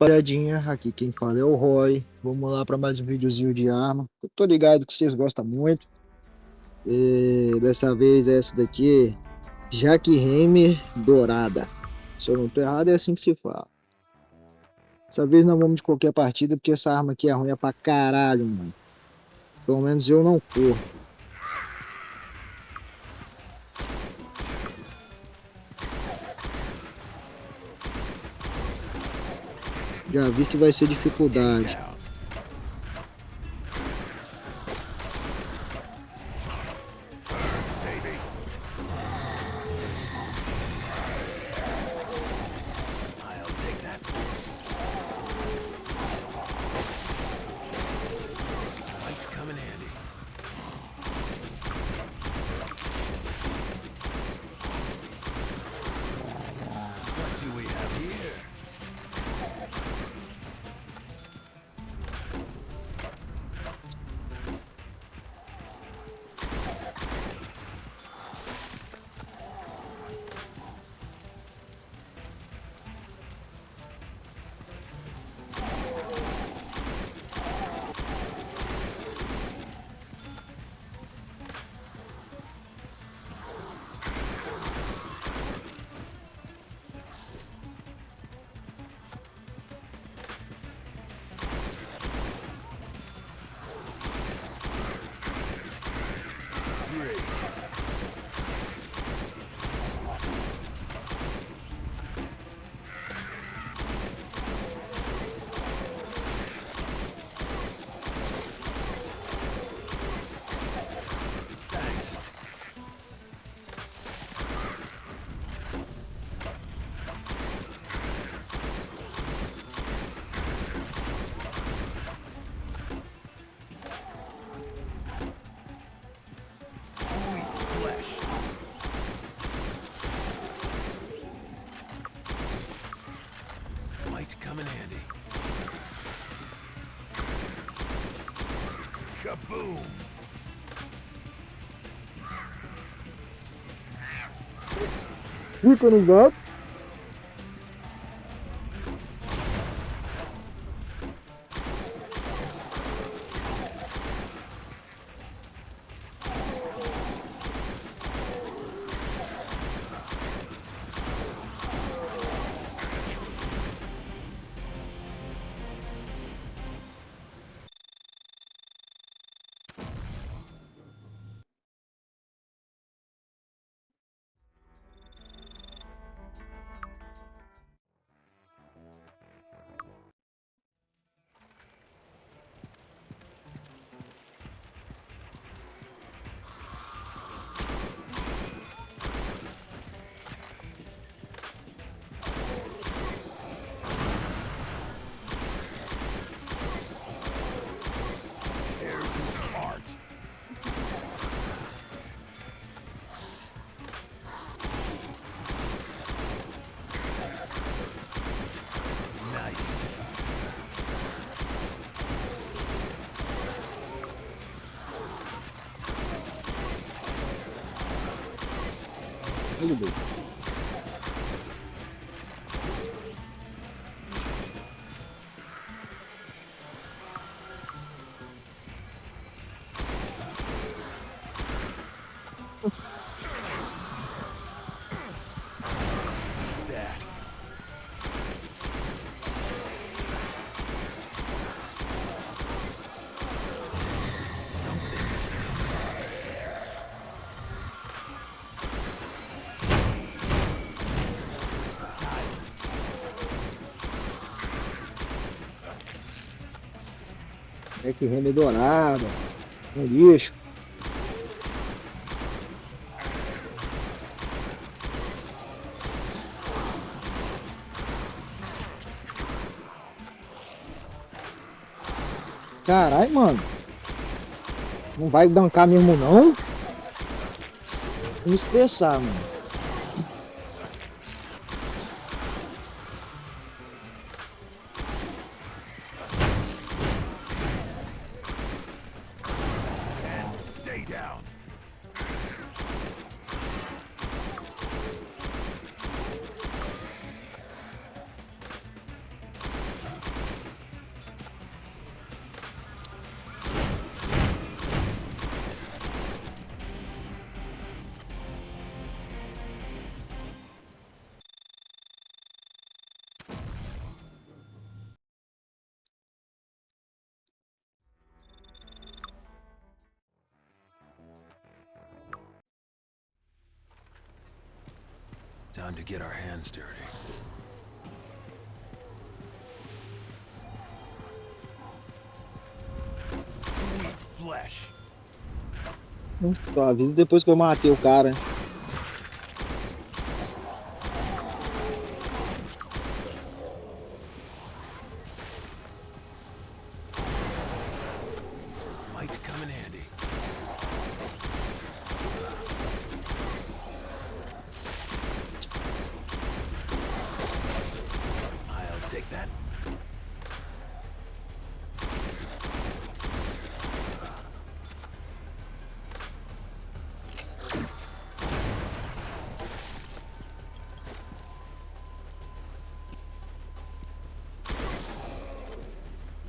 Rapaziadinha, aqui quem fala é o Roy. Vamos lá para mais um videozinho de arma. Eu tô ligado que vocês gostam muito. Dessa vez essa daqui é Jackhammer Dourada. Se eu não tô errado, é assim que se fala. Dessa vez não vamos de qualquer partida, porque essa arma aqui é ruim pra caralho, mano. Pelo menos eu não curto. Já vi que vai ser dificuldade. Might come in handy. Kaboom! Fica no gato. There's his art. Nice. Olha bem. That. Something's Jackhammer Dourada. Um lixo. Caralho, mano. Não vai bancar mesmo, não? Vou me estressar, mano. and stay down. Time to get our hands dirty. Sweet flesh. Só avisa depois que eu matei o cara. Might come in handy. I'll take that.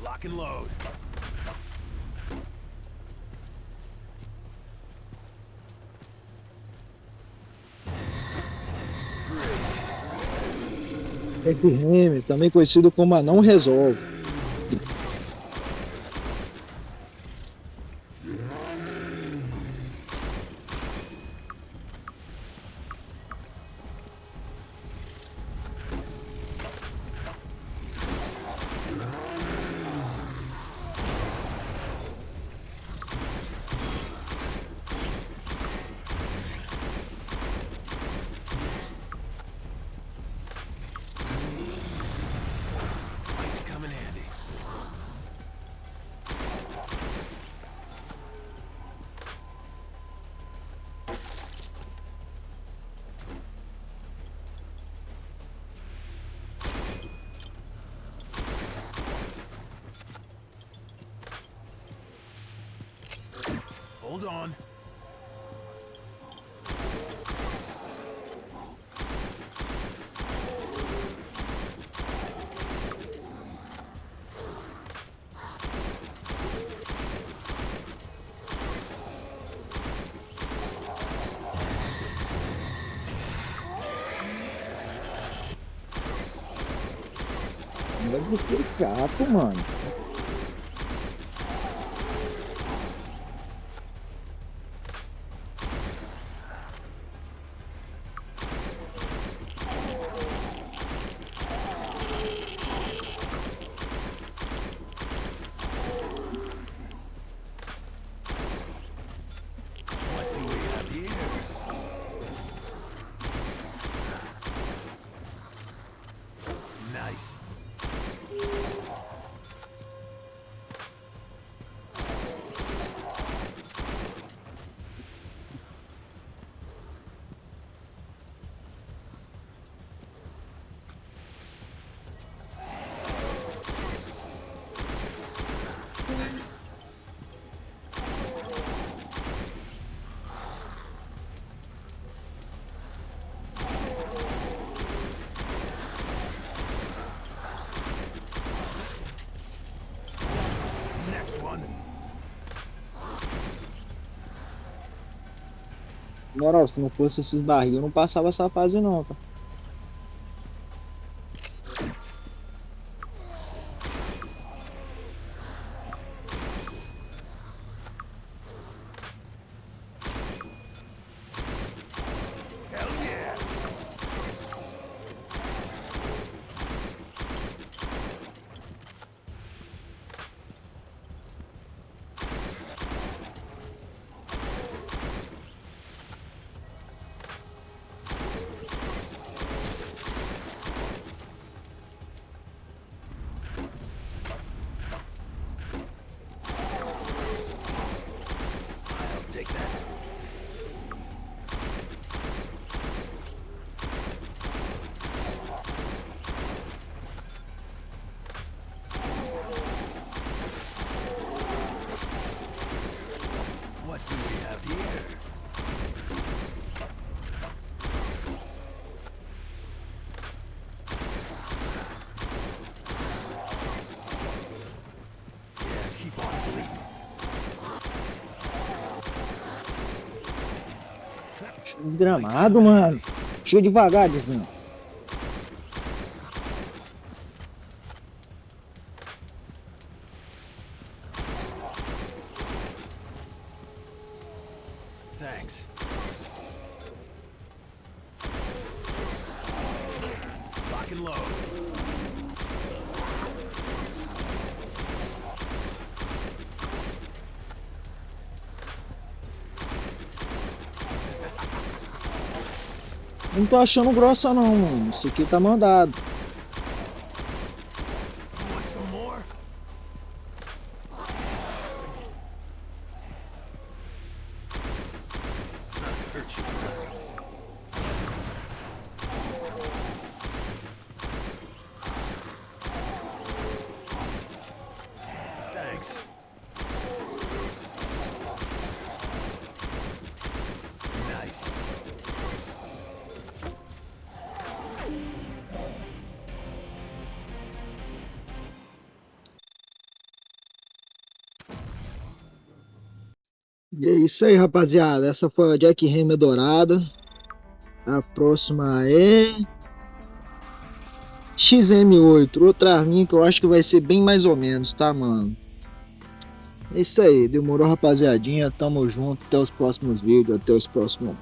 Lock and load. FRM, também conhecido como Anão Resolve. Might come in handy. Hold on. Deve ser chato, mano. What do we have here? Nice. Next one. Moral, se não fosse esses barris, eu não passava essa fase não, tá? Hell yeah. I'll take that. What do we have here? Yeah, keep on bleeding. Desgramado, mano. Chega devagar, desgrama. Thanks. Não tô achando grossa não, mano. Isso aqui tá mandado. Want some more? Not to hurt you. Thanks. Nice. E é isso aí, rapaziada. Essa foi a Jack Hammer dourada. A próxima é XM8, outra arminha que eu acho que vai ser bem mais ou menos, tá, mano? É isso aí, demorou, rapaziadinha. Tamo junto, até os próximos vídeos, até os próximos.